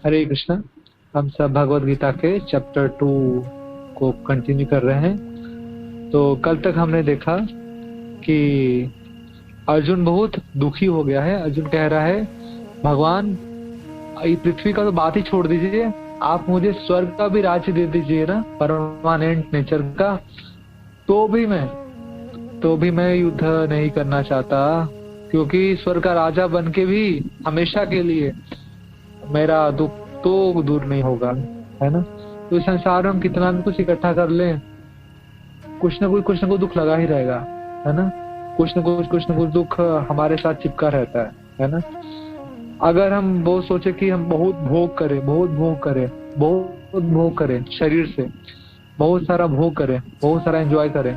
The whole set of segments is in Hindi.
हरे कृष्णा। हम सब भगवत गीता के चैप्टर 2 को कंटिन्यू कर रहे हैं। तो कल तक हमने देखा कि अर्जुन बहुत दुखी हो गया है। अर्जुन कह रहा है, भगवान ये पृथ्वी का तो बात ही छोड़ दीजिए, आप मुझे स्वर्ग का भी राज्य दे दीजिए ना, परमानेंट नेचर का, तो भी मैं युद्ध नहीं करना चाहता, क्योंकि स्वर्ग का राजा बन के भी हमेशा के लिए मेरा दुख तो दूर नहीं होगा, है ना। तो इस संसार में हम कितना भी कुछ इकट्ठा कर लें, कुछ ना कुछ दुख लगा ही रहेगा, है ना। कुछ ना कुछ दुख हमारे साथ चिपका रहता है ना। अगर हम वो सोचे कि हम बहुत भोग करें शरीर से, बहुत सारा भोग करें, बहुत सारा एंजॉय करें,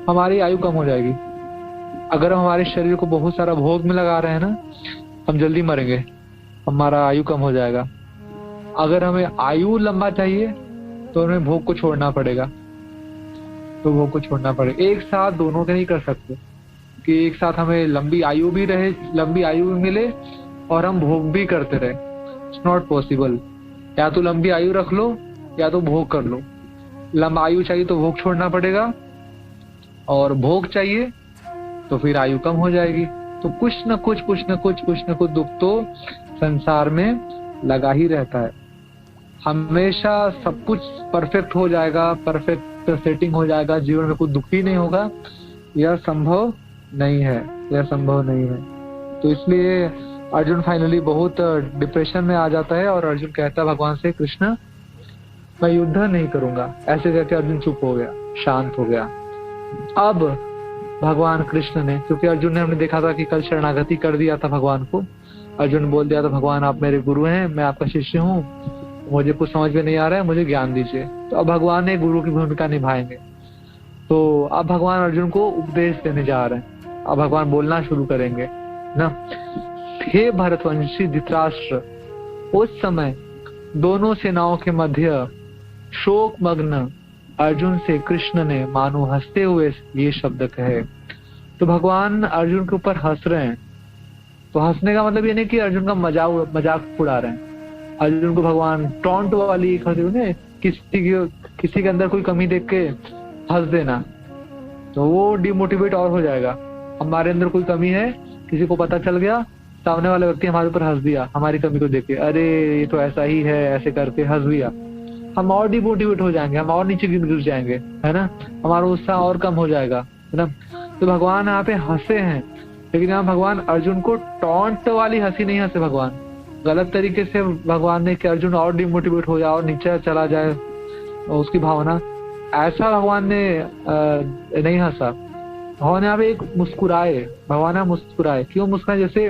हमारी आयु कम हो जाएगी। अगर हम हमारे शरीर को बहुत सारा भोग में लगा रहे हैं ना, हम जल्दी मरेंगे, हमारा आयु कम हो जाएगा। अगर हमें आयु लंबा चाहिए तो हमें भोग को छोड़ना पड़ेगा, एक साथ दोनों के नहीं कर सकते कि एक साथ हमें लंबी आयु भी मिले और हम भोग भी करते रहे। It's not possible. या तो लंबी आयु रख लो या तो भोग कर लो। लंबा आयु चाहिए तो भोग छोड़ना पड़ेगा, और भोग चाहिए तो फिर आयु कम हो जाएगी। तो कुछ न कुछ दुख तो संसार में लगा ही रहता है। हमेशा सब कुछ परफेक्ट हो जाएगा, परफेक्ट सेटिंग हो जाएगा, जीवन में कुछ दुख ही नहीं होगा, यह संभव नहीं है। तो इसलिए अर्जुन फाइनली बहुत डिप्रेशन में आ जाता है और अर्जुन कहता है भगवान से, कृष्ण मैं युद्ध नहीं करूंगा। ऐसे करके अर्जुन चुप हो गया, शांत हो गया। अब भगवान कृष्ण ने, क्योंकि अर्जुन ने, हमने देखा था कि कल शरणागति कर दिया था भगवान को। अर्जुन बोल दिया था, भगवान आप मेरे गुरु हैं, मैं आपका शिष्य हूँ, मुझे कुछ समझ में नहीं आ रहा है, मुझे ज्ञान दीजिए। तो अब भगवान ने गुरु की भूमिका निभाएंगे। तो अब भगवान अर्जुन को उपदेश देने जा रहे हैं। अब भगवान बोलना शुरू करेंगे ना। हे भरतवंशी धृतराष्ट्र, उस समय दोनों सेनाओं के मध्य शोक मग्न अर्जुन से कृष्ण ने मानो हंसते हुए ये शब्द कहे। तो भगवान अर्जुन के ऊपर हंस रहे हैं। तो हंसने का मतलब ये नहीं कि अर्जुन का मजाक उड़ा रहे हैं। अर्जुन को भगवान टॉन्ट वाली किसी के अंदर कोई कमी देख के हंस देना, तो वो डिमोटिवेट और हो जाएगा। हमारे अंदर कोई कमी है, किसी को पता चल गया, सामने वाला व्यक्ति हमारे ऊपर हंस दिया हमारी कमी को देख के, अरे ये तो ऐसा ही है, ऐसे करके हंस दिया, हम और डिमोटिवेट हो जाएंगे, हम और नीचे गिर जाएंगे, है ना। हमारा उत्साह और कम हो जाएगा, है ना। तो भगवान यहाँ पे हंसे हैं, लेकिन यहाँ भगवान अर्जुन को टॉन्ट वाली हंसी नहीं हंसे। भगवान गलत तरीके से भगवान ने कि अर्जुन और डिमोटिवेट हो जाए और नीचे चला जाए, उसकी भावना, ऐसा भगवान ने नहीं हंसा। भगवान यहाँ पे एक भगवान यहाँ मुस्कुराए। क्यों मुस्कुराए? जैसे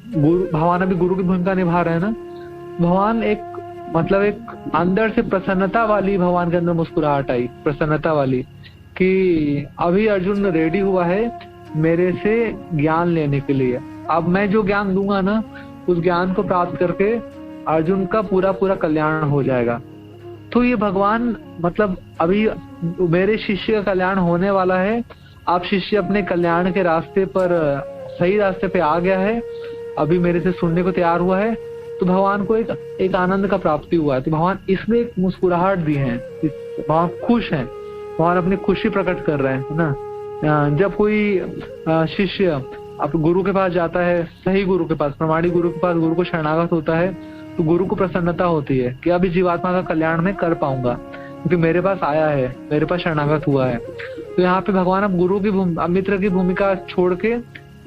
भगवान अभी गुरु की भूमिका निभा रहे हैं ना। भगवान एक अंदर से प्रसन्नता वाली, भगवान के अंदर मुस्कुराहट आई, प्रसन्नता वाली, कि अभी अर्जुन रेडी हुआ है मेरे से ज्ञान लेने के लिए। अब मैं जो ज्ञान दूंगा ना, उस ज्ञान को प्राप्त करके अर्जुन का पूरा कल्याण हो जाएगा। तो ये भगवान अभी मेरे शिष्य का कल्याण होने वाला है। आप शिष्य अपने कल्याण के रास्ते पर, सही रास्ते पे आ गया है, अभी मेरे से सुनने को तैयार हुआ है, तो भगवान को एक आनंद का प्राप्ति हुआ है। तो भगवान इसमें एक मुस्कुराहट दी है, भगवान खुश हैं, भगवान अपनी खुशी प्रकट कर रहे हैं ना। जब कोई शिष्य अब गुरु के पास जाता है, सही गुरु के पास, प्रमाणिक गुरु के पास, गुरु को शरणागत होता है, तो गुरु को प्रसन्नता होती है कि अभी जीवात्मा का कल्याण मैं कर पाऊंगा, क्योंकि मेरे पास आया है, मेरे पास शरणागत हुआ है। तो यहाँ पे भगवान अब मित्र की भूमिका छोड़ के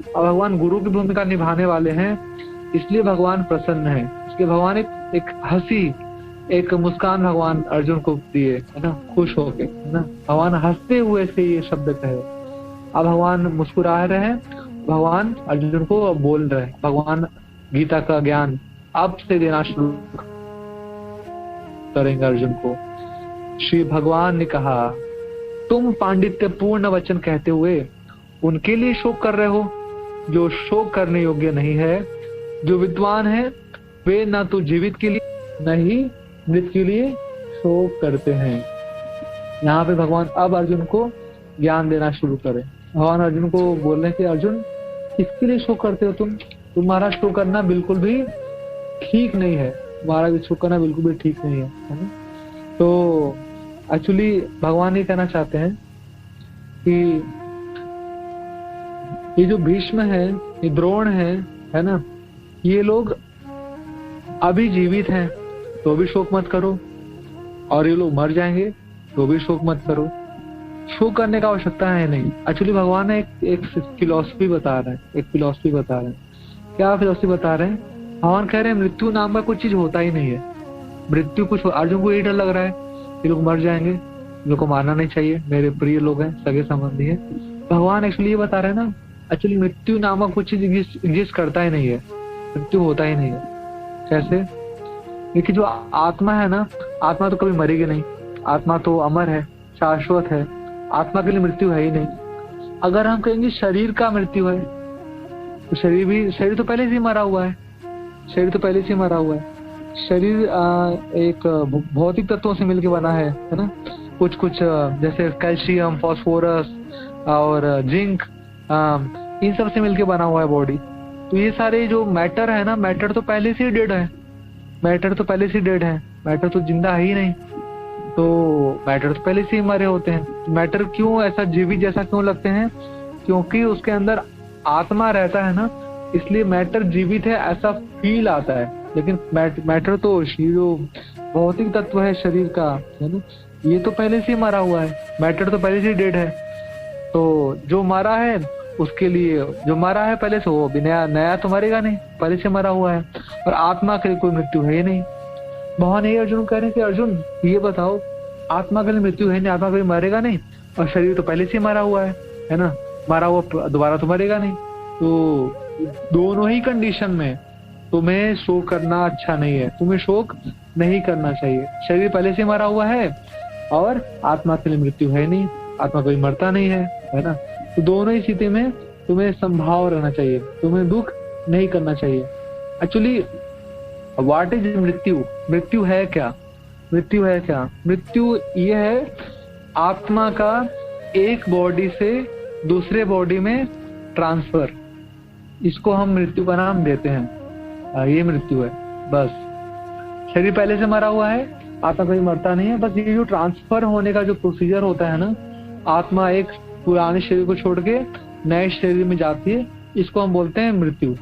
भगवान गुरु की भूमिका निभाने वाले हैं। इसलिए भगवान प्रसन्न है, इसलिए भगवान एक हंसी, एक मुस्कान भगवान अर्जुन को दिए, है ना, खुश होके, है ना। भगवान हंसते हुए से ये शब्द कहे। अब भगवान मुस्कुरा रहे हैं, भगवान अर्जुन को बोल रहे हैं। भगवान गीता का ज्ञान अब से देना शुरू करेंगे अर्जुन को। श्री भगवान ने कहा, तुम पांडित्य पूर्ण वचन कहते हुए उनके लिए शोक कर रहे हो जो शोक करने योग्य नहीं है। जो विद्वान है वे न तो जीवित के लिए न ही मृत के लिए शोक करते हैं। यहाँ पे भगवान अब अर्जुन को ज्ञान देना शुरू करें। भगवान अर्जुन को बोल रहे हैं कि अर्जुन, किसके लिए शोक करते हो तुम? तुम्हारा शोक करना बिल्कुल भी ठीक नहीं है, तुम्हारा भी शोक करना बिल्कुल भी ठीक नहीं है ना। तो एक्चुअली भगवान ये कहना चाहते हैं कि ये जो भीष्म है, ये द्रोण है ना, ये लोग अभी जीवित हैं तो भी शोक मत करो, और ये लोग मर जाएंगे तो भी शोक मत करो। शोक करने का आवश्यकता है नहीं। एक्चुअली भगवान एक फिलॉसफी बता रहे हैं, एक फिलॉसफी बता रहे हैं। क्या फिलॉसफी बता रहे हैं? भगवान कह रहे हैं मृत्यु नाम का कुछ चीज होता ही नहीं है। मृत्यु कुछ, अर्जुन को यही डर लग रहा है ये लोग मर जाएंगे, इन लोग को मारना नहीं चाहिए, मेरे प्रिय लोग हैं, सगे संबंधी हैं। भगवान एक्चुअली ये बता रहे हैं ना, एक्चुअली मृत्यु नामक कुछ चीज एग्जिस्ट करता ही नहीं है, मृत्यु होता ही नहीं है। कैसे? क्योंकि जो आत्मा है ना, आत्मा तो कभी मरेगी नहीं, आत्मा तो अमर है, शाश्वत है, आत्मा के लिए मृत्यु है ही नहीं। अगर हम कहेंगे शरीर का मृत्यु है, तो शरीर तो पहले से ही मरा हुआ है, शरीर तो पहले से ही मरा हुआ है। शरीर एक भौतिक तत्वों से मिलकर बना है ना, कुछ जैसे कैल्शियम, फास्फोरस और जिंक, इन सब से मिलकर बना हुआ है बॉडी। तो ये सारे जो मैटर है ना, मैटर तो पहले से ही डेड है, मैटर तो पहले से डेड है, मैटर तो जिंदा है ही नहीं। तो मैटर तो पहले से ही मरे होते हैं। मैटर क्यों ऐसा जीवित जैसा क्यों लगते हैं? क्योंकि उसके अंदर आत्मा रहता है ना, इसलिए मैटर जीवित है ऐसा फील आता है। लेकिन मैटर तो जो भौतिक तत्व है शरीर का है ना, ये तो पहले से ही मरा हुआ है, मैटर तो पहले से ही डेड है। तो जो मरा है उसके लिए, जो मरा है पहले से, वो भी नया तो मरेगा नहीं, पहले से मरा हुआ है। और आत्मा के लिए कोई मृत्यु है ही नहीं। भगवान ये अर्जुन कह रहे हैं कि अर्जुन ये बताओ, आत्मा के लिए मृत्यु है नहीं, आत्मा कभी मरेगा नहीं, और शरीर तो पहले से मरा हुआ है ना, मरा हुआ दोबारा तो मरेगा नहीं। तो दोनों ही कंडीशन में तुम्हें शोक करना अच्छा नहीं है, तुम्हें शोक नहीं करना चाहिए। शरीर पहले से मरा हुआ है और आत्मा के लिए मृत्यु है नहीं, आत्मा कभी मरता नहीं है ना। तो दोनों ही स्थिति में तुम्हें संभाव रहना चाहिए, तुम्हें दुख नहीं करना चाहिए। एक्चुअली व्हाट इज मृत्यु? मृत्यु है क्या? मृत्यु है क्या? मृत्यु ये है आत्मा का एक बॉडी से दूसरे बॉडी में ट्रांसफर, इसको हम मृत्यु का नाम देते हैं। ये मृत्यु है बस। शरीर पहले से मरा हुआ है, आत्मा कभी मरता नहीं है, बस ये जो ट्रांसफर होने का जो प्रोसीजर होता है ना, आत्मा एक पुराने शरीर को छोड़ के नए शरीर में जाती है, इसको हम बोलते हैं मृत्यु।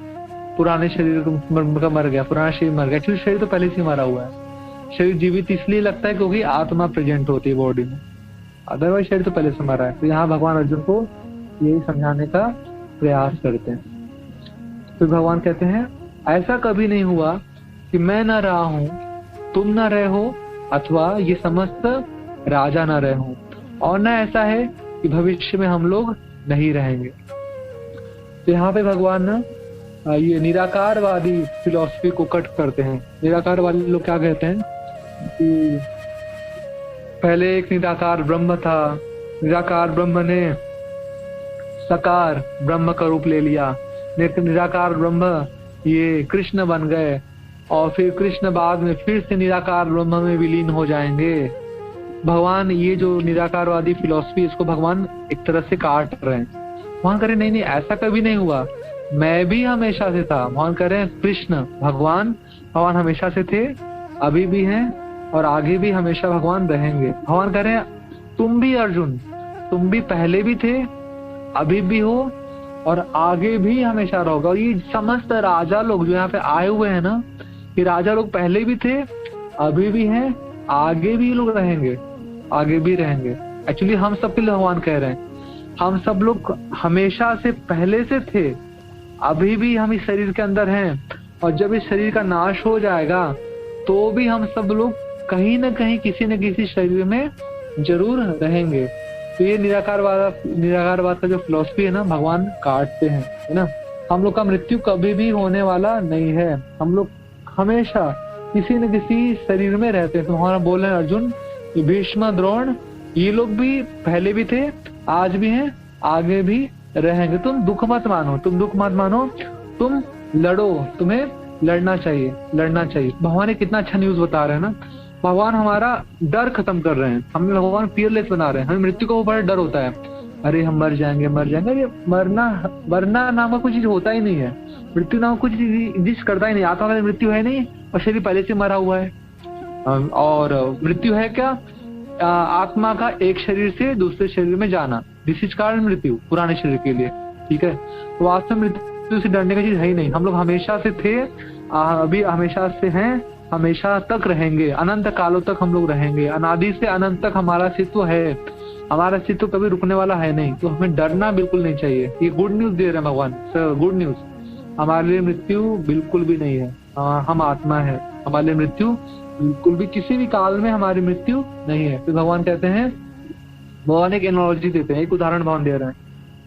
पुराने शरीर का मर गया, पुराना शरीर मर गया। क्योंकि शरीर तो पहले से मरा हुआ है। शरीर जीवित इसलिए लगता है क्योंकि आत्मा प्रेजेंट होती है बॉडी में, अदरवाइज शरीर तो पहले से मरा है। तो यहाँ भगवान अर्जुन को यही समझाने का प्रयास करते हैं। तो भगवान कहते हैं ऐसा कभी नहीं हुआ कि मैं न रहा हूं, तुम न रहे हो, अथवा ये समस्त राजा न रहे हो, और न ऐसा है कि भविष्य में हम लोग नहीं रहेंगे। तो यहाँ पे भगवान ना ये निराकारवादी फिलॉसफी को कट करते हैं। निराकारवादी लोग क्या कहते हैं कि पहले एक निराकार ब्रह्म था, निराकार ब्रह्म ने साकार ब्रह्म का रूप ले लिया, निराकार ब्रह्म ये कृष्ण बन गए, और फिर कृष्ण बाद में फिर से निराकार ब्रह्म में विलीन हो जाएंगे। भगवान ये जो निराकारवादी फिलॉसफी, इसको भगवान एक तरह से काट रहे हैं। भगवान कह रहे नहीं, ऐसा कभी नहीं हुआ, मैं भी हमेशा से था। भगवान कह रहे हैं कृष्ण भगवान हमेशा से थे, अभी भी हैं, और आगे भी हमेशा भगवान रहेंगे। भगवान कह रहे हैं तुम भी अर्जुन, तुम भी पहले भी थे, अभी भी हो, और आगे भी हमेशा रहोगे। और ये समस्त राजा लोग जो यहाँ पे आए हुए हैं ना, ये राजा लोग पहले भी थे, अभी भी हैं, आगे भी लोग रहेंगे, आगे भी रहेंगे। एक्चुअली हम सब के लिए भगवान कह रहे हैं हम सब लोग हमेशा से पहले से थे, अभी भी हम इस शरीर के अंदर हैं, और जब इस शरीर का नाश हो जाएगा तो भी हम सब लोग कहीं न कहीं किसी न किसी शरीर में जरूर रहेंगे। तो ये निराकारवाद का जो फिलॉसफी है ना, भगवान काटते हैं, है ना। हम लोग का मृत्यु कभी भी होने वाला नहीं है, हम लोग हमेशा किसी न किसी शरीर में रहते हैं। तो हमारा बोल रहे हैं अर्जुन, ये भीष्म द्रोण ये लोग भी पहले भी थे, आज भी हैं, आगे भी रहेंगे। तुम दुख मत मानो, तुम दुख मत मानो, तुम लड़ो, तुम्हें लड़ना चाहिए, लड़ना चाहिए। भगवान ने कितना अच्छा न्यूज बता रहे हैं ना। भगवान हमारा डर खत्म कर रहे हैं, हमें भगवान फियरलेस बना रहे हैं। हमें मृत्यु का वो बड़ा डर होता है, अरे हम मर जाएंगे, मर जाएंगे। ये मरना नाम का कोई चीज होता ही नहीं है। मृत्यु नाम कुछ एग्जिस्ट करता ही नहीं, आत्मा का मृत्यु है नहीं और शरीर पहले से मरा हुआ है। और मृत्यु है क्या? आत्मा का एक शरीर से दूसरे शरीर में जाना, दिस इज कारण मृत्यु पुराने शरीर के लिए। ठीक है, तो वास्तव में मृत्यु से डरने का चीज है ही नहीं। हम लोग हमेशा से थे, अभी हमेशा से हैं, हमेशा तक रहेंगे, अनंत कालों तक हम लोग रहेंगे, अनादि से अनंत तक हमारा अस्तित्व है, हमारा अस्तित्व कभी रुकने वाला है नहीं। तो हमें डरना बिल्कुल नहीं चाहिए। ये गुड न्यूज दे रहे हैं भगवान, गुड न्यूज। हमारे लिए मृत्यु बिल्कुल भी नहीं है, हम आत्मा है, हमारे लिए मृत्यु बिल्कुल भी किसी भी काल में हमारी मृत्यु नहीं है। तो भगवान कहते हैं, भगवान एक एनालॉजी देते हैं, एक उदाहरण भगवान दे रहे हैं।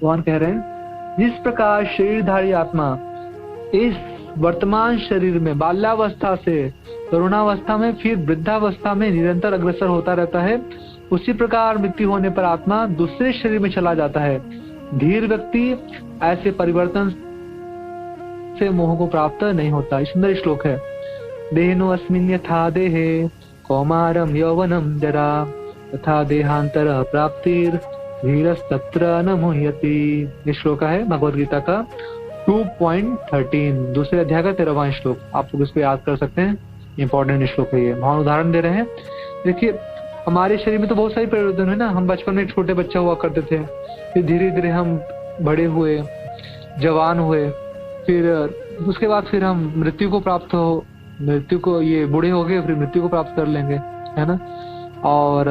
भगवान कह रहे हैं, जिस प्रकार शरीरधारी आत्मा इस वर्तमान शरीर में बाल्यावस्था से तरुणावस्था में फिर वृद्धावस्था में निरंतर अग्रसर होता रहता है, उसी प्रकार मृत्यु होने पर आत्मा दूसरे शरीर में चला जाता है। धीर व्यक्ति ऐसे परिवर्तन से मोह को प्राप्त नहीं होता। सुंदर श्लोक है। देहिनो अस्मिन् यथा देहे कौमारम यौवनम जरा तथा देहांतर प्राप्तिर धीरस्तत्र न मुह्यति। ये श्लोक है भगवद गीता का 2.13 दूसरे अध्याय का 13वां श्लोक। आप लोग इसको याद कर सकते हैं, इंपॉर्टेंट श्लोक है ये। महान उदाहरण दे रहे हैं। देखिए, हमारे शरीर में तो बहुत सारी परिवर्तन है ना। हम बचपन में छोटे बच्चा हुआ करते थे, फिर धीरे धीरे हम बड़े हुए, जवान हुए, फिर उसके बाद फिर हम मृत्यु को ये बूढ़े हो गए, फिर मृत्यु को प्राप्त कर लेंगे, है ना। और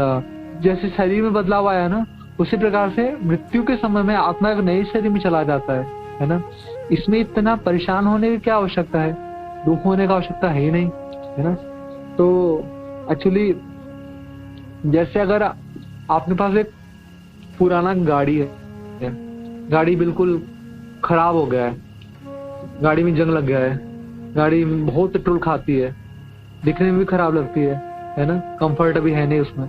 जैसे शरीर में बदलाव आया ना, उसी प्रकार से मृत्यु के समय में आत्मा एक नए शरीर में चला जाता है ना। इसमें इतना परेशान होने की क्या आवश्यकता है, दुख होने का आवश्यकता है ही नहीं, है ना। तो एक्चुअली जैसे अगर आपके पास एक पुराना गाड़ी है, गाड़ी बिल्कुल खराब हो गया है, गाड़ी में जंग लग गया है, गाड़ी बहुत पेट्रोल खाती है, दिखने में भी खराब लगती है ना, कंफर्ट अभी है नहीं उसमें,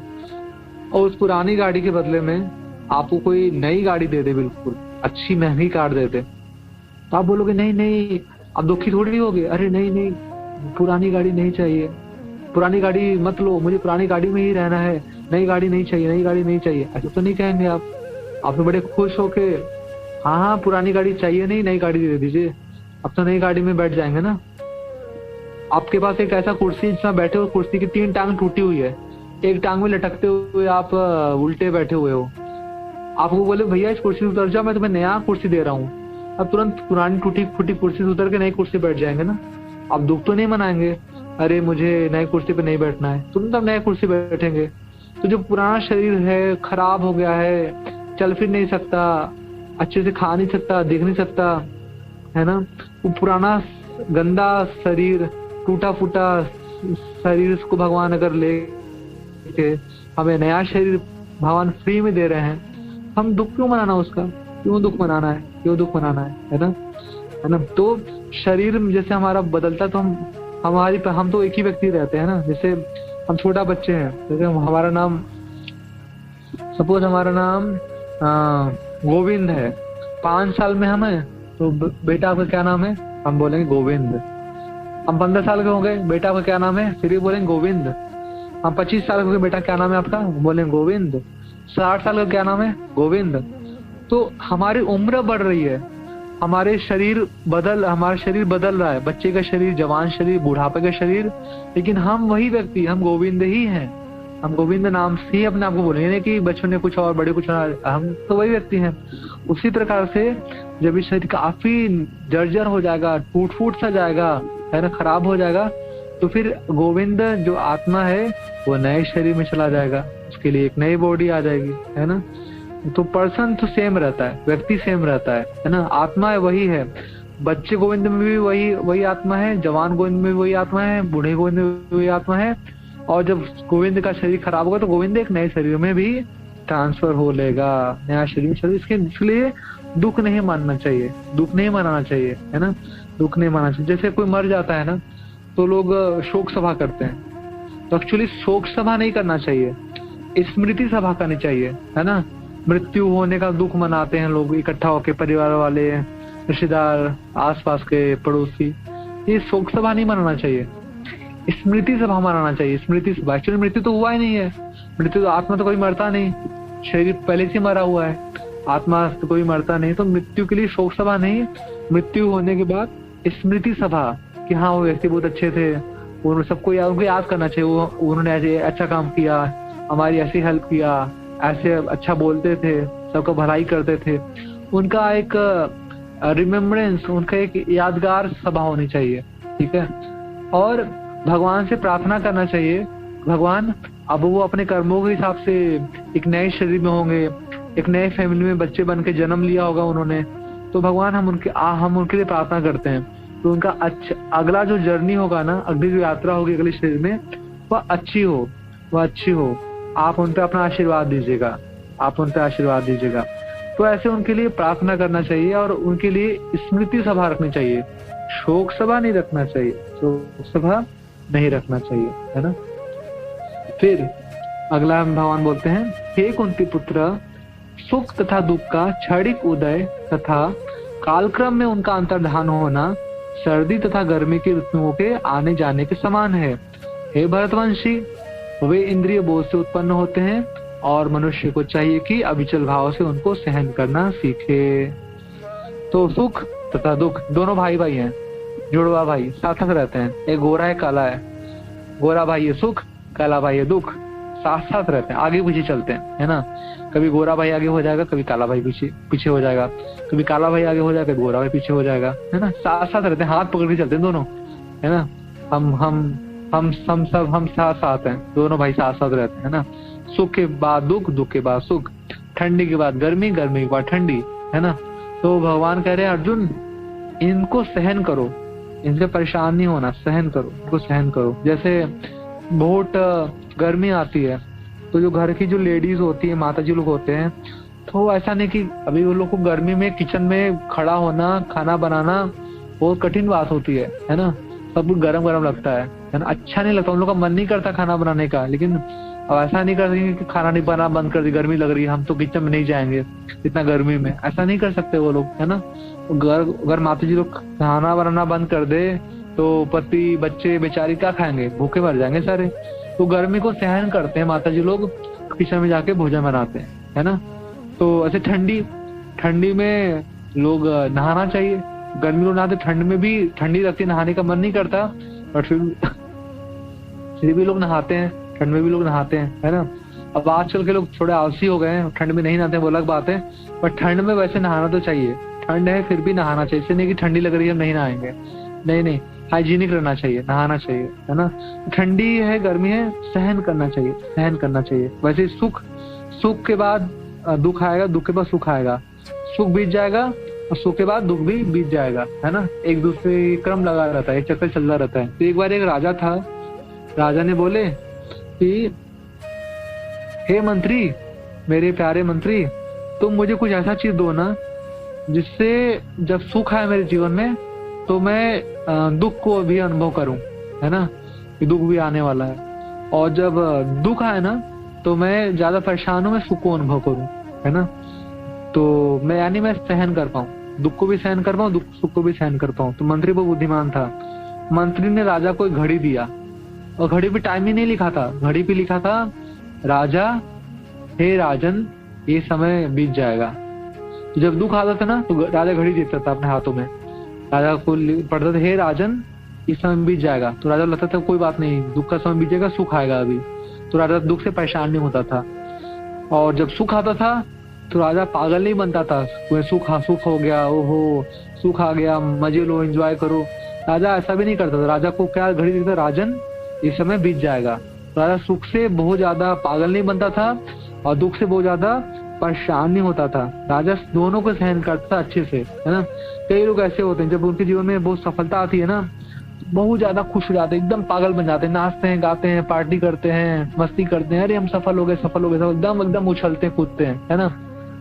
और उस पुरानी गाड़ी के बदले में आपको कोई नई गाड़ी दे दे, बिल्कुल अच्छी महंगी कार दे दे, तो आप बोलोगे नहीं नहीं, आप दुखी थोड़ी होगे, अरे नहीं नहीं पुरानी गाड़ी नहीं चाहिए, पुरानी गाड़ी मत लो, मुझे पुरानी गाड़ी में ही रहना है, नई गाड़ी नहीं चाहिए, नई गाड़ी नहीं चाहिए, ऐसा तो नहीं कहेंगे आप। तो बड़े खुश होके हाँ हाँ पुरानी गाड़ी चाहिए नहीं, नई गाड़ी दे दीजिए, अब तो नई गाड़ी में बैठ जाएंगे ना। आपके पास एक ऐसा कुर्सी जिसमें बैठे हो, कुर्सी की 3 टांग टूटी हुई है, एक टांग में लटकते हुए आप उल्टे बैठे हुए हो, आपको बोले भैया इस कुर्सी से उतर जाओ, मैं तुम्हें नया कुर्सी दे रहा हूँ, अब तुरंत पुरानी टूटी फूटी कुर्सी से उतर के नई कुर्सी बैठ जाएंगे ना। आप दुख तो नहीं मनाएंगे, अरे मुझे नई कुर्सी पे नहीं बैठना है, तुरंत अब नई कुर्सी बैठेंगे। तो जो पुराना शरीर है, खराब हो गया है, चल फिर नहीं सकता, अच्छे से खा नहीं सकता, देख नहीं सकता, है ना, वो पुराना गंदा शरीर, टूटा फूटा शरीर को भगवान अगर ले के हमें नया शरीर भगवान फ्री में दे रहे हैं, हम दुख क्यों मनाना उसका, क्यों दुख मनाना है, क्यों दुख मनाना है ना, है ना। तो शरीर जैसे हमारा बदलता, तो हम तो एक ही व्यक्ति रहते हैं ना। जैसे हम छोटा बच्चे हैं, जैसे हमारा नाम, सपोज हमारा नाम गोविंद है, 5 साल में हम है, तो बेटा आपका क्या नाम है, हम बोलेंगे गोविंद। हम 15 साल के हो गए, बेटा आपका क्या नाम है, फिर भी बोलेंगे गोविंद। हम 25 साल के हो गए, बेटा क्या नाम है आपका, बोलेंगे गोविंद। 60 साल का क्या नाम है, गोविंद। तो हमारी उम्र बढ़ रही है, हमारा शरीर बदल रहा है, बच्चे का शरीर, जवान शरीर, बुढ़ापे का शरीर, लेकिन हम वही व्यक्ति, हम गोविंद ही हैं। हम गोविंद नाम से ही अपने आप को बोलेंगे, नहीं कि बच्चों ने कुछ और, बड़े कुछ और, हम तो वही व्यक्ति हैं। उसी प्रकार से जब इस शरीर काफी जर्जर हो जाएगा, टूट सा जाएगा, है ना, खराब हो जाएगा, तो फिर गोविंद जो आत्मा है वो नए शरीर में चला जाएगा, उसके लिए एक नई बॉडी आ जाएगी, है ना। तो पर्सन तो सेम रहता है, व्यक्ति सेम रहता है ना। आत्मा है वही है, बच्चे गोविंद में भी वही आत्मा है, जवान गोविंद में भी वही आत्मा है, बूढ़े गोविंद में भी वही आत्मा है। और जब गोविंद का शरीर खराब होगा तो गोविंद एक नए शरीर में भी ट्रांसफर हो लेगा, नया शरीर में चलेगा। इसलिए दुख नहीं मानना चाहिए, दुख नहीं मनाना चाहिए, है ना, दुख नहीं मानना चाहिए। जैसे कोई मर जाता है ना, तो लोग शोक सभा करते हैं, तो एक्चुअली शोक सभा नहीं करना चाहिए, स्मृति सभा करनी चाहिए, है ना। मृत्यु होने का दुख मनाते हैं लोग इकट्ठा होकर, परिवार वाले, रिश्तेदार, आसपास के पड़ोसी, ये शोक सभा नहीं मनाना चाहिए, स्मृति सभा मनाना चाहिए। स्मृति सभा, एक्चुअली मृत्यु तो हुआ ही नहीं है, मृत्यु तो, आत्मा तो कोई मरता नहीं, शरीर पहले से मरा हुआ है, आत्मा तो कोई मरता नहीं। तो मृत्यु के लिए शोक सभा नहीं, मृत्यु होने के बाद स्मृति सभा कि हाँ वो व्यक्ति बहुत अच्छे थे, उन सबको उनको याद करना चाहिए, वो उन्होंने ऐसे अच्छा काम किया, हमारी ऐसी हेल्प किया, ऐसे अच्छा बोलते थे, सबका भलाई करते थे। उनका एक रिमेम्बरेंस, उनका एक यादगार सभा होनी चाहिए, ठीक है। और भगवान से प्रार्थना करना चाहिए, भगवान अब वो अपने कर्मों के हिसाब से एक नए शरीर में होंगे, एक नए फैमिली में बच्चे बन के जन्म लिया होगा उन्होंने, तो भगवान हम उनके लिए प्रार्थना करते हैं तो उनका अच्छा अगला जो जर्नी होगा ना, अगली जो यात्रा होगी अगले शरीर में, वह अच्छी हो। आप उन पर अपना आशीर्वाद दीजिएगा, आप उन पर आशीर्वाद दीजिएगा। तो ऐसे उनके लिए प्रार्थना करना चाहिए और उनके लिए स्मृति सभा रखनी चाहिए, शोक सभा नहीं रखना चाहिए, शोक सभा नहीं रखना चाहिए, है ना। फिर अगला भगवान बोलते हैं, हे कुंती पुत्र, सुख तथा दुख का क्षणिक उदय तथा कालक्रम में उनका अंतर्धान होना सर्दी तथा गर्मी की ऋतुओं के आने जाने के समान है। हे भरतवंशी, वे इंद्रिय बोध से उत्पन्न होते हैं और मनुष्य को चाहिए कि अविचल भाव से उनको सहन करना सीखे। तो सुख तथा दुख दोनों भाई भाई हैं, जुड़वा भाई, साथ साथ रहते हैं। एक गोरा है, काला है, गोरा भाई है सुख, काला भाई है दुख, साथ साथ रहते हैं, आगे पीछे चलते हैं, है ना। कभी गोरा भाई आगे हो जाएगा, कभी काला भाई पीछे हो जाएगा, कभी काला भाई आगे हो जाएगा, कभी गोरा भाई पीछे हो जाएगा, है ना। साथ साथ रहते हैं, हाथ पकड़ के चलते हैं दोनों, है ना। हम साथ साथ हैं, दोनों भाई साथ साथ रहते हैं ना। सुख के बाद दुख, दुख के बाद सुख, ठंडी के बाद गर्मी, गर्मी के बाद ठंडी, है ना। तो भगवान कह रहे हैं अर्जुन, इनको सहन करो, इनसे परेशान नहीं होना, सहन करो, इनको सहन करो। जैसे बहुत गर्मी आती है तो जो घर की जो लेडीज होती है, माता जी लोग होते हैं, तो ऐसा नहीं कि अभी वो लोग को गर्मी में किचन में खड़ा होना, खाना बनाना बहुत कठिन बात होती है ना। सब कुछ गरम गरम लगता है ना, अच्छा नहीं लगता, उन लोग का मन नहीं करता खाना बनाने का। लेकिन अब ऐसा नहीं कर सकते कि खाना नहीं बना, बंद कर दी, गर्मी लग रही है, हम तो किचन में नहीं जाएंगे इतना गर्मी में, ऐसा नहीं कर सकते वो लोग, है ना। अगर माता जी लोग खाना बनाना बंद कर दे तो पति बच्चे बेचारे क्या खाएंगे, भूखे मर जाएंगे सारे। तो गर्मी को सहन करते हैं माता जी लोग, किचन में जाके भोजन बनाते हैं, है ना। तो ऐसे ठंडी में लोग नहाना चाहिए, गर्मी में नहाते, ठंड में भी ठंडी लगती है, नहाने का मन नहीं करता, और फिर भी लोग नहाते हैं, ठंड में भी लोग नहाते हैं, है ना। अब आजकल के लोग थोड़े आलसी हो गए हैं, ठंड में नहीं नहाते, वो अलग बात है, पर ठंड में वैसे नहाना तो चाहिए, ठंड है फिर भी नहाना चाहिए। इससे नहीं कि ठंडी लग रही है हम नहीं नहाएंगे, नहीं, हाइजीनिक रहना चाहिए, नहाना चाहिए, है ना। ठंडी है, गर्मी है, सहन करना चाहिए। वैसे सुख के बाद दुख आएगा, दुख के बाद सुख आएगा, सुख बीत जाएगा और सुख के बाद दुख भी बीत जाएगा, है ना। एक दूसरे क्रम लगा रहता है, एक चक्कर चलता रहता है। तो एक बार एक राजा था, राजा ने बोले कि हे मंत्री, मेरे प्यारे मंत्री, तुम मुझे कुछ ऐसा चीज दो ना जिससे जब सुख आए मेरे जीवन में तो मैं दुख को भी अनुभव करूं, है ना, कि दुख भी आने वाला है। और जब दुख आए ना तो मैं ज्यादा परेशान हूं, मैं सुख को अनुभव करूं, है ना। तो मैं सहन कर पाऊं, दुख को भी सहन कर पाऊं, सुख को भी सहन कर पाऊं। तो मंत्री बहुत बुद्धिमान था, मंत्री ने राजा को एक घड़ी दिया, और घड़ी पे टाइम ही नहीं लिखा था, घड़ी पे लिखा था राजा, हे राजन, ये समय बीत जाएगा। तो जब दुख आता था ना तो राजा घड़ी देता था अपने हाथों में, राजा को पढ़ता था, हे राजन, इस समय बीत जाएगा। तो राजा लगता था कोई बात नहीं, दुख का समय बीत जाएगा, सुख आएगा अभी। तो राजा दुख से परेशान नहीं होता था। और जब सुख आता था तो राजा पागल नहीं बनता था, सुख हो गया, ओहो सुख आ गया, मजे लो, एंजॉय करो। राजा ऐसा भी नहीं करता था, राजा को क्या घड़ी देता, राजन इस समय बीत जाएगा। तो राजा सुख से बहुत ज्यादा पागल नहीं बनता था और दुख से बहुत ज्यादा परेशान नहीं होता था। राजा दोनों को सहन करता था अच्छे से, है ना। कई लोग ऐसे होते हैं जब उनके जीवन में बहुत सफलता आती है ना, बहुत ज्यादा खुश हो जाते हैं, एकदम पागल बन जाते हैं, नाचते हैं, गाते हैं, पार्टी करते हैं, मस्ती करते हैं, अरे हम सफल हो गए, एकदम उछलते हैं, कूदते हैं, है ना,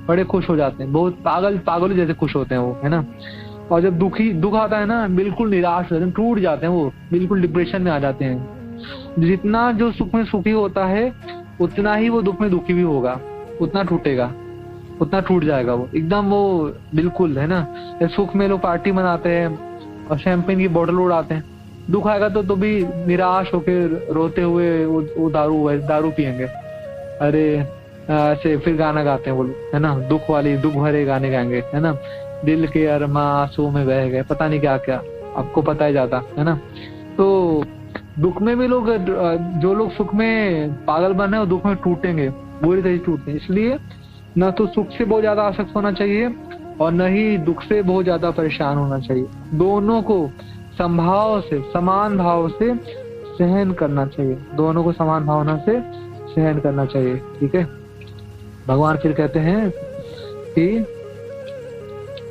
बड़े खुश हो जाते हैं, बहुत पागल जैसे खुश होते हैं वो, है ना। और जब दुख आता है ना, बिल्कुल निराश हो जाते हैं, टूट जाते हैं, वो बिल्कुल डिप्रेशन में आ जाते हैं। जितना जो सुख में सुखी होता है उतना ही वो दुख में दुखी भी होगा, उतना टूटेगा, उतना टूट जाएगा वो एकदम, वो बिल्कुल, है ना। सुख में लोग पार्टी मनाते हैं और शैंपेन की बोतल उड़ाते हैं, दुख आएगा तो भी निराश होकर रोते हुए वो दारू पियेंगे, अरे ऐसे फिर गाना गाते हैं वो लोग, है ना, दुख भरे गाने गाएंगे, है ना, दिल के अरमा आंसू में बह गए, पता नहीं क्या क्या। आपको पता है ज्यादा, है ना। तो दुख में भी लोग, जो लोग सुख में पागल बने और दुख में टूटेंगे, बुरी तरह टूटते हैं। इसलिए न तो सुख से बहुत ज्यादा आसक्त होना चाहिए और न ही दुख से बहुत ज्यादा परेशान होना चाहिए। दोनों को संभाव से, समान भाव से सहन करना चाहिए। दोनों को समान भावना से सहन करना चाहिए। ठीक है। भगवान फिर कहते हैं कि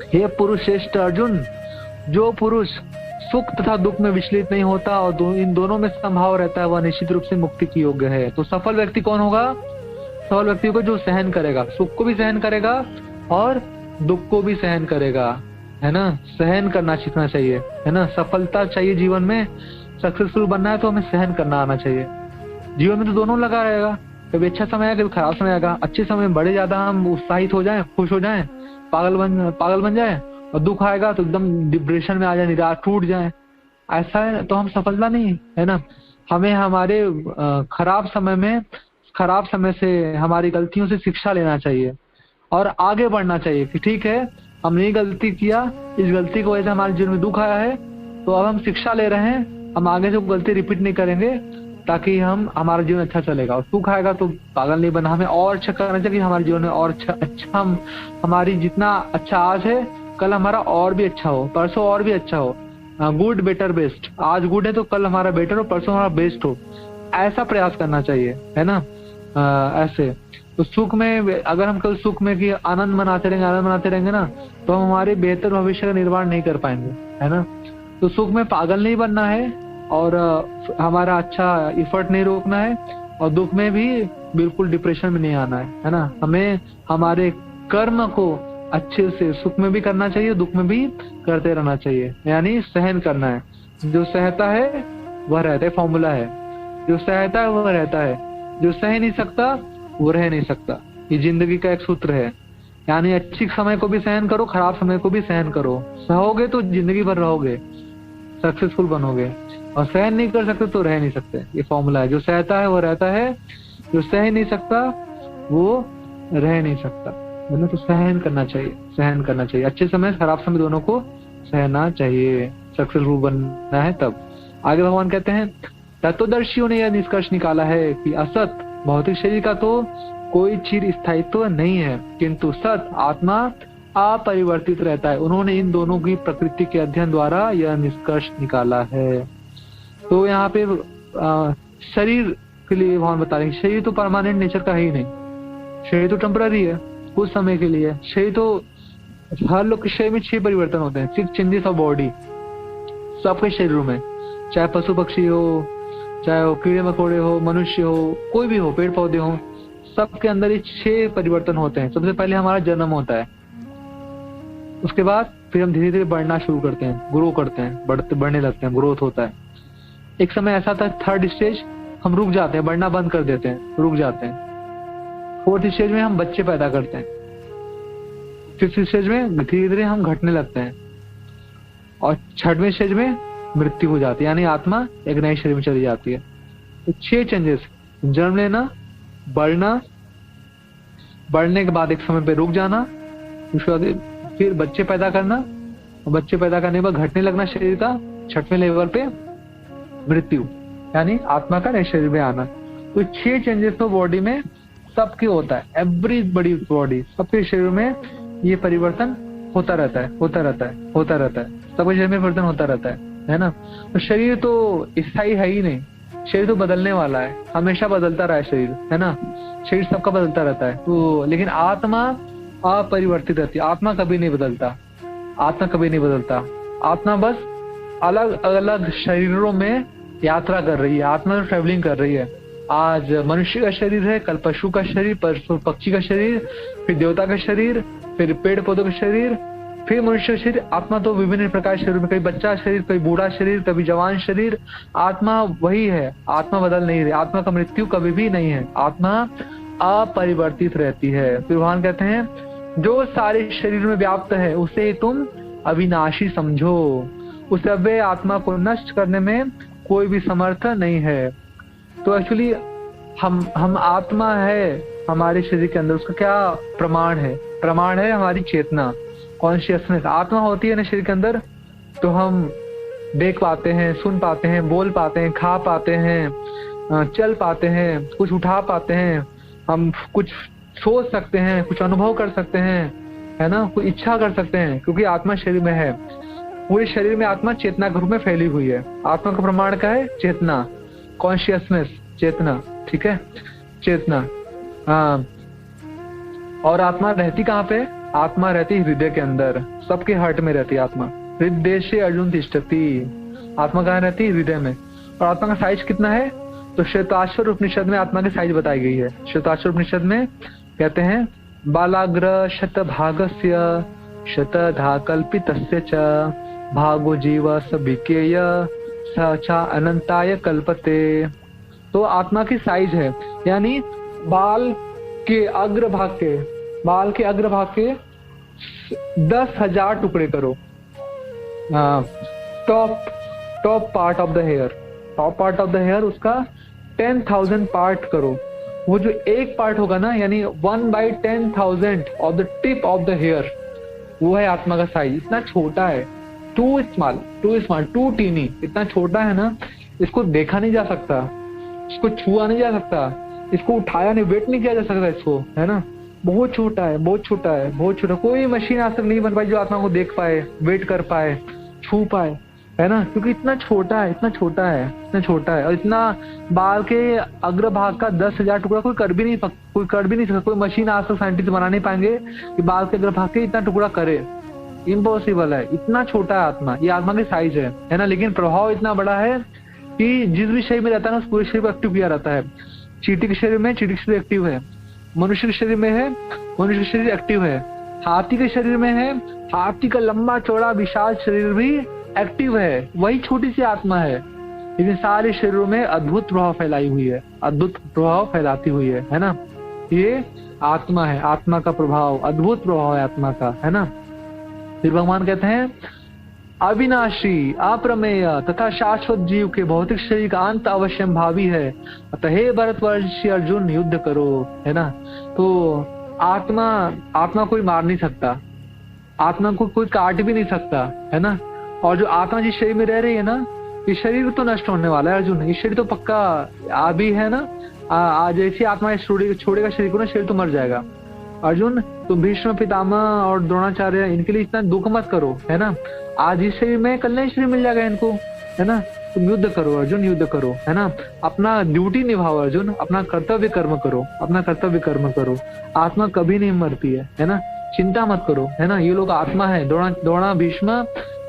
हे पुरुष श्रेष्ठ अर्जुन, जो पुरुष सुख तथा दुख में विचलित नहीं होता और इन दोनों में संभाव रहता है, वह निश्चित रूप से मुक्ति की योग्य है। तो सफल व्यक्ति कौन होगा? सफल व्यक्ति को जो सहन करेगा, सुख को भी सहन करेगा और दुख को भी सहन करेगा, है ना। सहन करना सीखना चाहिए, है ना। सफलता चाहिए जीवन में, सक्सेसफुल बनना है तो हमें सहन करना आना चाहिए। जीवन में तो दोनों लगा रहेगा, कभी अच्छा समय आएगा, कभी खराब समय आएगा। अच्छे समय में बड़े ज्यादा हम उत्साहित हो जाएं, खुश हो जाएं, पागल बन जाए, और दुख आएगा तो एकदम डिप्रेशन में आ जाए, निराश, टूट जाए। ऐसा है तो हम सफलता नहीं, है ना। हमें हमारे खराब समय से, हमारी गलतियों से शिक्षा लेना चाहिए और आगे बढ़ना चाहिए कि ठीक है, हमने ये गलती किया, इस गलती की वजह से हमारे जीवन में दुख आया है, तो अब हम शिक्षा ले रहे हैं, हम आगे से गलती रिपीट नहीं करेंगे, ताकि हमारा जीवन अच्छा चलेगा। और सुख आएगा तो पागल नहीं बना, हमें और अच्छा करना चाहिए, हमारे जीवन में और अच्छा हमारी जितना अच्छा आज है, कल हमारा और भी अच्छा हो, परसों और भी अच्छा हो। गुड बेटर बेस्ट, आज गुड है तो कल हमारा बेटर हो, परसों हमारा बेस्ट हो, ऐसा प्रयास करना चाहिए, है ना। ऐसे तो सुख में, अगर हम कल सुख में कि आनंद मनाते रहेंगे ना, तो हम हमारे बेहतर भविष्य का निर्माण नहीं कर पाएंगे, है ना। तो सुख में पागल नहीं बनना है और हमारा अच्छा एफर्ट नहीं रोकना है, और दुख में भी बिल्कुल डिप्रेशन में नहीं आना है ना। हमें हमारे कर्म को अच्छे से सुख में भी करना चाहिए, दुख में भी करते रहना चाहिए, यानी सहन करना है। जो सहता है वह रहता है, फॉर्मूला है। जो सहता है वह रहता है, जो सह नहीं सकता वो रह नहीं सकता। ये जिंदगी का एक सूत्र है, यानी अच्छी समय को भी सहन करो, खराब समय को भी सहन करो। सहोगे तो जिंदगी भर रहोगे, सक्सेसफुल बनोगे, और सहन नहीं कर सकते तो रह नहीं सकते। ये फॉर्मूला है। जो सहता है वो रहता है, जो सह नहीं सकता वो रह नहीं सकता, है ना। तो सहन करना चाहिए, अच्छे समय खराब समय दोनों को सहना चाहिए, सक्सेसफुल बनना है तब। आगे भगवान कहते हैं, तत्वदर्शियों ने यह निष्कर्ष निकाला है कि असत भौतिक शरीर का तो कोई चिर स्थायित्व नहीं है, किंतु सत आत्मा अपरिवर्तित रहता है। उन्होंने इन दोनों की प्रकृति के अध्ययन द्वारा यह निष्कर्ष निकाला है। तो यहाँ पे शरीर के लिए भगवान बता रहे हैं, शरीर तो परमानेंट नेचर का है ही नहीं, शरीर तो टेम्पररी है, कुछ समय के लिए। शरीर तो हर लोग के शरीर में 6 परिवर्तन होते हैं, 6 चेंजेस ऑफ बॉडी सबके शरीरों में, चाहे पशु पक्षी हो, चाहे वो कीड़े मकोड़े हो, मनुष्य हो, कोई भी हो, पेड़ पौधे हो, सबके अंदर ये 6 परिवर्तन होते हैं। सबसे पहले हमारा जन्म होता है, उसके बाद फिर हम धीरे धीरे बढ़ना शुरू करते हैं, ग्रो करते हैं, बढ़ने लगते हैं, ग्रोथ होता है। एक समय ऐसा था, 3rd स्टेज हम रुक जाते हैं, बढ़ना बंद कर देते हैं, रुक जाते हैं। 4th स्टेज में हम बच्चे पैदा करते हैं, 5th स्टेज में धीरे धीरे हम घटने लगते हैं, और 6वें स्टेज में मृत्यु हो जाती है, यानी आत्मा एक नए शरीर में चली जाती है। तो 6 चेंजेस, जन्म लेना, बढ़ना, बढ़ने के बाद एक समय पे रुक जाना, उसके बाद फिर बच्चे पैदा करना, और बच्चे पैदा करने के बाद घटने लगना शरीर का, 6वें लेवल पे मृत्यु, यानी आत्मा का नए शरीर में आना। तो 6 चेंजेस तो बॉडी में सबके होता है, एवरी बड़ी बॉडी, सबके शरीर में ये परिवर्तन होता रहता है, सबके शरीर में परिवर्तन होता रहता है ना। तो शरीर तो स्थायी है ही नहीं, शरीर तो बदलने वाला है, हमेशा बदलता रहा है शरीर, है ना। शरीर सबका बदलता रहता है, तो लेकिन आत्मा अपरिवर्तित रहती है। आत्मा कभी नहीं बदलता, आत्मा बस अलग अलग शरीरों में यात्रा कर रही है, आत्मा तो ट्रेवलिंग कर रही है। आज मनुष्य का शरीर है, कल पशु का शरीर, परसों पक्षी का शरीर, फिर देवता का शरीर, फिर पेड़ पौधों का शरीर, फिर मनुष्य का शरीर। आत्मा तो विभिन्न प्रकार शरीर में, कभी बच्चा शरीर, कभी बूढ़ा शरीर, कभी जवान शरीर। आत्मा वही है, आत्मा बदल नहीं रही, आत्मा का मृत्यु कभी भी नहीं है, आत्मा अपरिवर्तित रहती है। फिर भगवान कहते हैं, जो सारे शरीर में व्याप्त है उसे तुम अविनाशी समझो, उस अव्यय आत्मा को नष्ट करने में कोई भी समर्थ नहीं है। तो एक्चुअली हम आत्मा है हमारे शरीर के अंदर, उसका क्या प्रमाण है हमारी चेतना, कॉन्शियसनेस। आत्मा होती है ना शरीर के अंदर, तो हम देख पाते हैं, सुन पाते हैं, बोल पाते हैं, खा पाते हैं, चल पाते हैं, कुछ उठा पाते हैं, हम कुछ सोच सकते हैं, कुछ अनुभव कर सकते हैं, है ना, कुछ इच्छा कर सकते हैं, क्योंकि आत्मा शरीर में है। पूरे शरीर में आत्मा चेतना के रूप में फैली हुई है। आत्मा का प्रमाण क्या है? चेतना, कॉन्शियसनेस, चेतना, ठीक है, चेतना। हाँ, और आत्मा रहती कहाँ पे? आत्मा रहती हृदय के अंदर, सबके हार्ट में रहती है आत्मा। हृदय से अर्जुन तिष्ठति, आत्मा कहाँ रहती है? हृदय में। और आत्मा का साइज कितना है? तो श्वेताश्वर उपनिषद में आत्मा की साइज बताई गई है। श्वेताश्वर उपनिषद में कहते हैं बालाग्र शतभागस्य शतधा कल्पितस्य च भागो जीव सबिकेय स च अनंताय कल्पते। तो आत्मा की साइज है, यानी बाल के अग्रभाग के 10,000 टुकड़े करो। Top part of the hair उसका 10,000 पार्ट करो। वो जो एक पार्ट होगा ना, यानी 1/10,000 of the tip of the hair, वो है आत्मा का साइज। इतना छोटा है, टू स्मॉल, टू टीनी, इतना छोटा है ना, इसको देखा नहीं जा सकता, इसको छुआ नहीं जा सकता, इसको उठाया नहीं, वेट नहीं किया जा सकता इसको, है ना। बहुत छोटा है, बहुत छोटा है, बहुत छोटा। कोई मशीन आज तक नहीं बन पाई जो आत्मा को देख पाए, वेट कर पाए, छू पाए, है ना, क्योंकि इतना छोटा है, इतना छोटा है, इतना छोटा है। और इतना बाल के अग्रभाग का 10,000 टुकड़ा कोई कर भी नहीं सकता। कोई मशीन आज तक साइंटिस्ट बना नहीं पाएंगे कि बाल के अग्रभाग के इतना टुकड़ा करे, इम्पॉसिबल है। इतना छोटा है आत्मा, ये आत्मा की साइज है ना। लेकिन प्रभाव इतना बड़ा है कि जिस भी शरीर में रहता है ना, उस पूरे शरीर को एक्टिव किया रहता है। चींटी के शरीर में चींटी शरीर एक्टिव है, मनुष्य के शरीर में है, मनुष्य का शरीर एक्टिव है, हाथी के शरीर में है, हाथी का लंबा चौड़ा विशाल शरीर भी एक्टिव है। वही छोटी सी आत्मा है, लेकिन सारे शरीरों में अद्भुत प्रभाव फैलाई हुई है, अद्भुत प्रभाव फैलाती हुई है ना। ये आत्मा है, आत्मा का प्रभाव, अद्भुत प्रभाव है आत्मा का, है ना। फिर भगवान कहते हैं अविनाशी, अप्रमेय तथा शाश्वत जीव के भौतिक शरीर का अंत अवश्यम भावी है। अतः हे भरतवर्षी अर्जुन युद्ध करो, है ना। तो आत्मा कोई मार नहीं सकता, आत्मा को कोई काट भी नहीं सकता, है ना। और जो आत्मा जिस शरीर में रह रही है ना, ये शरीर तो नष्ट होने वाला है अर्जुन, ये शरीर तो पक्का अभी है ना। जैसी आत्मा छोड़ेगा शरीर को ना, शरीर तो मर जाएगा। अर्जुन, तुम भीष्म पितामह और द्रोणाचार्य इनके लिए इतना दुख मत करो, है ना। आज इस शरीर में कल नई शरीर मिल जाएगा इनको, है ना। तुम युद्ध करो अर्जुन, युद्ध करो, है ना। अपना ड्यूटी निभाओ अर्जुन, अपना कर्तव्य कर्म करो, अपना कर्तव्य कर्म करो। आत्मा कभी नहीं मरती है ना। चिंता मत करो, है ना। ये लोग आत्मा है, द्रोणा भीष्म,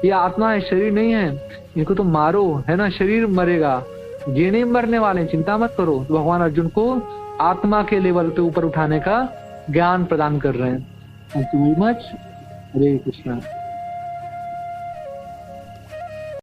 ये आत्मा है, शरीर नहीं है। इनको तो मारो, है ना, शरीर मरेगा, ये नहीं मरने वाले, चिंता मत करो। तो भगवान अर्जुन को आत्मा के लेवल पे ऊपर उठाने का ज्ञान प्रदान कर रहे हैं। Thank you very much. Hare Krishna.